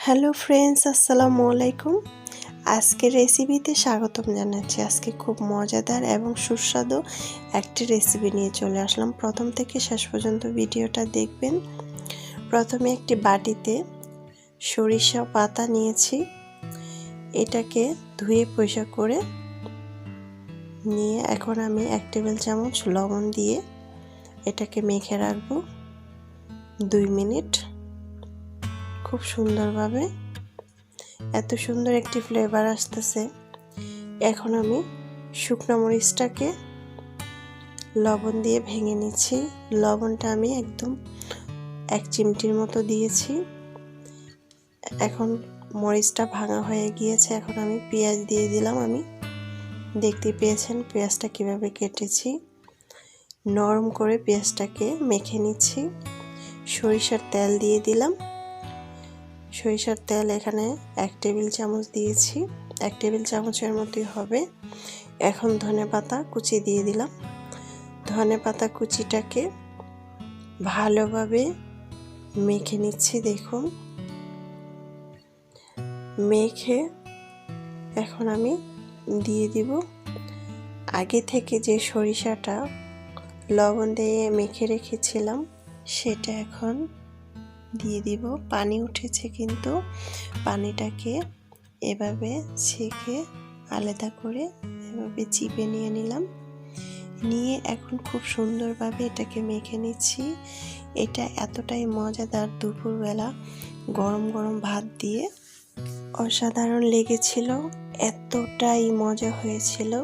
Hello friends, আসসালামু আলাইকুম। আজকের রেসিপিতে স্বাগতম জানাচ্ছি। আজকে খুব মজাদার এবং সুস্বাদু একটি রেসিপি নিয়ে চলে আসলাম। প্রথম থেকে শেষ পর্যন্ত ভিডিওটা দেখবেন। প্রথমে একটি বাটিতে সরিষা পাতা নিয়েছি। এটাকে ধুয়ে পরিষ্কার করে নিয়ে এখন আমি 1 টেবিল চামচ লবণ দিয়ে এটাকে মেখে রাখবো 2 মিনিট খুব সুন্দরভাবে। এত সুন্দর একটি ফ্লেভার আসতেছে। এখন আমি শুকনো মরিচটাকে লবণ দিয়ে ভেঙে নিচ্ছি। লবণটা আমি একদম 1 চিমটির মতো দিয়েছি। এখন মরিচটা ভাঙা হয়ে গিয়েছে। এখন আমি পেঁয়াজ দিয়ে দিলাম। আমি দেখতে পেয়েছেন পেঁয়াজটা কিভাবে কেটেছি। নরম করে পেঁয়াজটাকে মেখে নিচ্ছি। সরিষার তেল দিয়ে দিলাম। সরিষার তেল এখানে 1 টেবিল চামচ দিয়েছি। 1 টেবিল চামচের মতোই হবে। এখন ধনেপাতা কুচি দিয়ে দিলাম। ধনেপাতা কুচিটাকে ভালোভাবে মেখে নিচ্ছি। দেখুন, মেখে এখন আমি দিয়ে দিব আগে থেকে যে সরিষাটা লবণ দিয়ে মেখে রেখেছিলাম সেটা এখন দিয়ে দিব। পানি উঠেছে কিন্তু পানিটাকে এভাবে ছেঁকে আলাদা করে এভাবে চিপে নিয়ে নিলাম। নিয়ে এখন খুব সুন্দরভাবে এটাকে মেখে নিচ্ছি। এটা এতটাই মজাদার, দুপুরবেলা গরম গরম ভাত দিয়ে অসাধারণ লেগেছিল। এতটাই মজা হয়েছিল।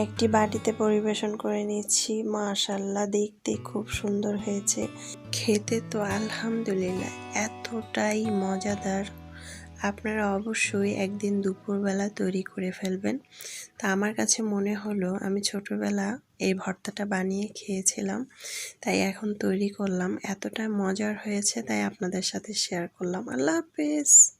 একটি বাটিতে পরিবেশন করে নিচ্ছি। মাশাআল্লাহ, দেখতে খুব সুন্দর হয়েছে, খেতে তো আলহামদুলিল্লাহ এতটাই মজাদার। আপনারা অবশ্যই একদিন দুপুরবেলা তৈরি করে ফেলবেন। তা আমার কাছে মনে হলো আমি ছোটবেলা এই ভর্তাটা বানিয়ে খেয়েছিলাম, তাই এখন তৈরি করলাম। এতটা মজার হয়েছে তাই আপনাদের সাথে শেয়ার করলাম। আল্লাহ হাফেজ।